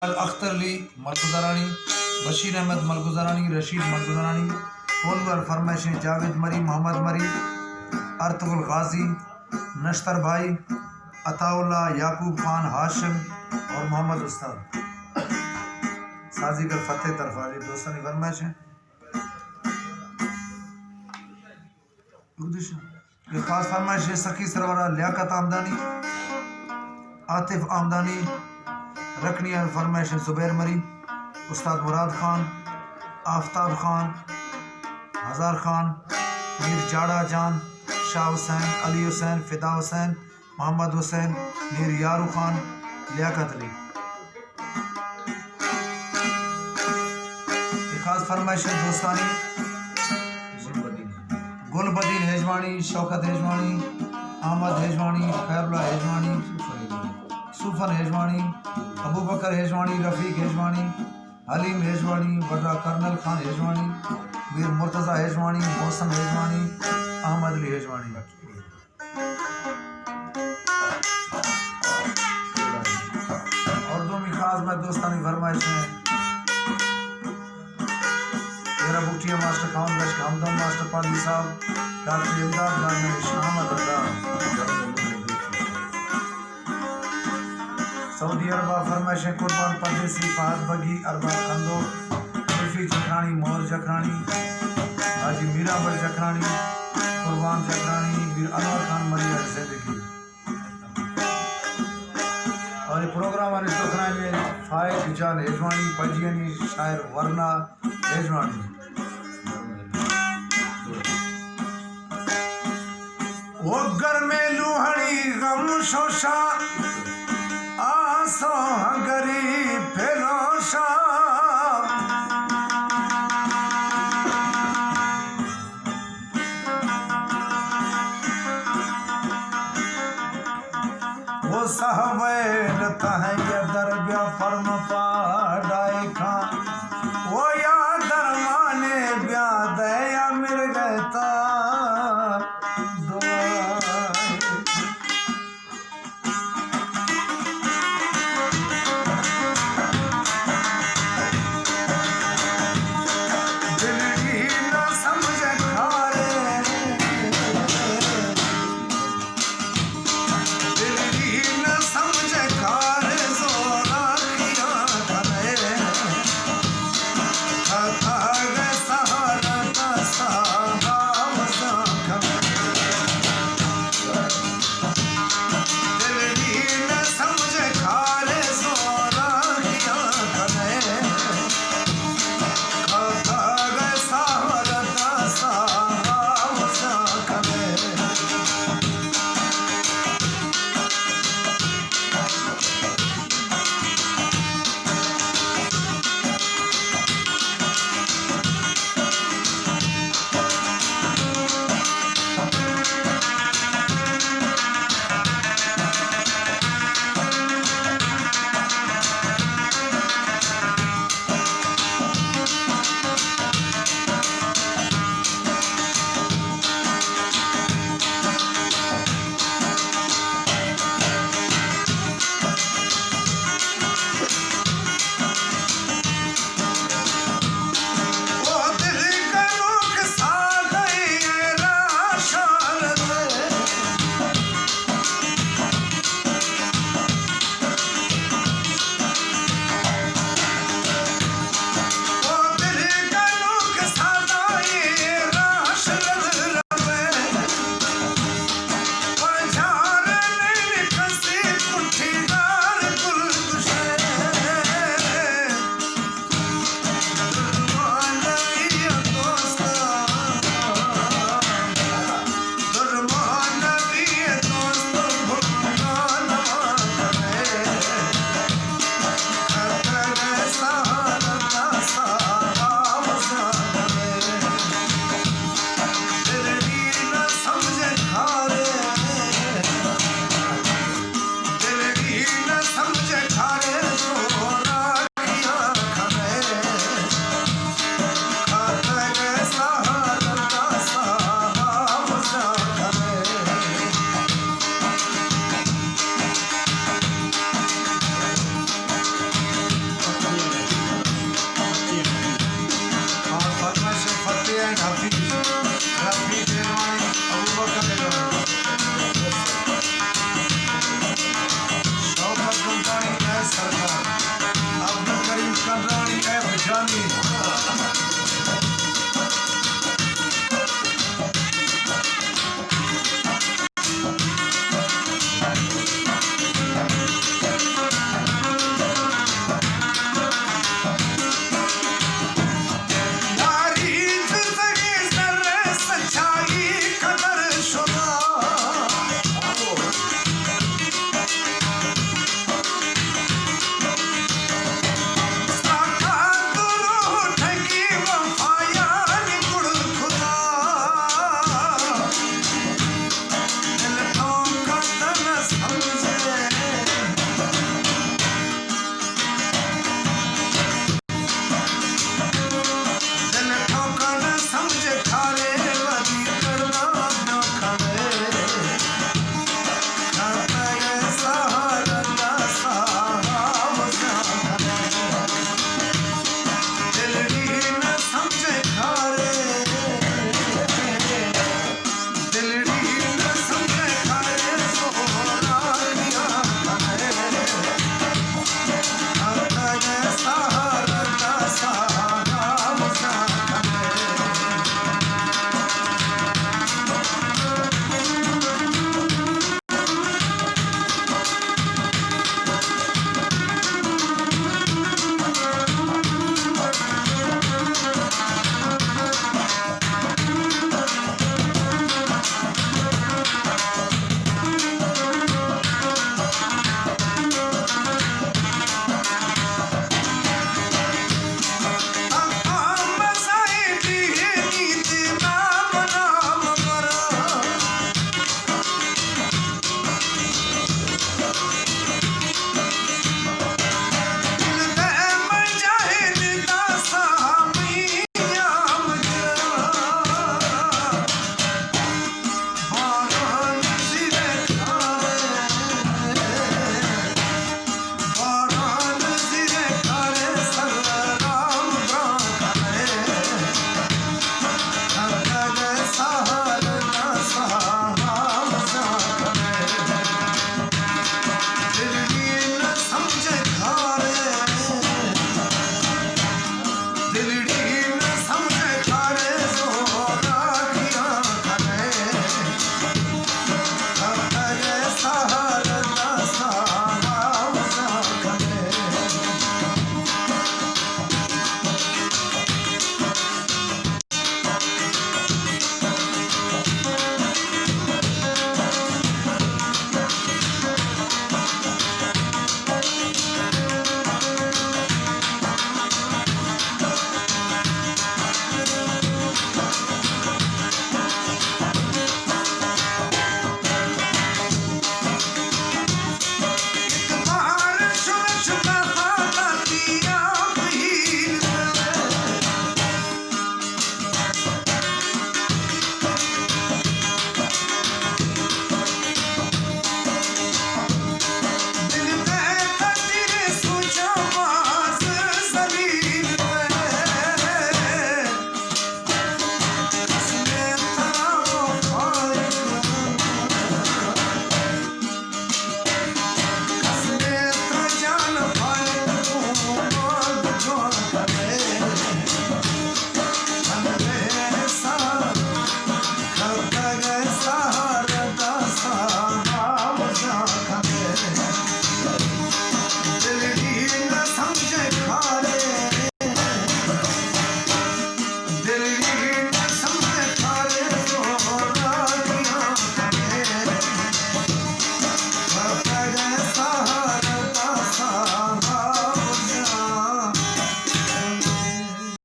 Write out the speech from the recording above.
अख्तर अली मलगुज़रानी, बशीर अहमद मलगुज़रानी, रशीद मलगुज़रानी, कोलवर फरमाइशें जावेद मरी, मोहम्मद मरी, अर्तुगुल गाजी, नश्तर भाई, अताउल्ला, याकूब खान, हाशिम और मोहम्मद उस्ताद। साजीगर फतेह तरफाली दोस्तों की फरमाइश है। ये खास फरमाइश है सखी सरवरा लियाकत आमदानी, आतिफ आमदानी, रखनी फरमाइश जुबैर मरी, उस्ताद मुराद खान, आफ्ताब खान, हज़ार खान, मीर जाड़ा जान, शाह हुसैन, अली हुसैन, फ़िदा हुसैन, मोहम्मद हुसैन, मीर यारू खान, लियाकत अली। एक खास फरमाइश है दोस्तानी गुलबदीन हेजवानी, शौकत हेजवानी, अहमद हेजवानी, खैरुल्लाह हेजवानी, सुफन हेजवानी, अबू बकर हेजवानी, रफ़ीक हेजवानी, हलीम हेजवानी, वर्रा कर्नल खान हेजवानी, मीर मुर्तज़ा हेजवानी, मौसम हेजवानी, अहमद अली हेजवानी। और दो में खास मैं दोस्तानी फरमाइश है मेरा बुटिया मास्टर खान बश हमदम मास्टर पाली साहब, डॉक्टर इमदाद गाजर शाहमद अल्लाह सऊदी अरबा फरमाइश कुर्बान परदेसी फहद बगी अरबा खंदो कुल्फी जखरानी, मोहर जखरानी, हाजी मीराबर जखरानी, कुर्बान जखरानी, मीर अनवर खान मरिया जिंदगी। और ये प्रोग्राम वाले सुखरानी में फायद जान हेजवानी, पजियानी शायर वरना हेजवानी। वो घर में लुहड़ी गम शोशा आसो गरीब फेलोशा, वो सहवे लता है ये दरबिया फर्म पा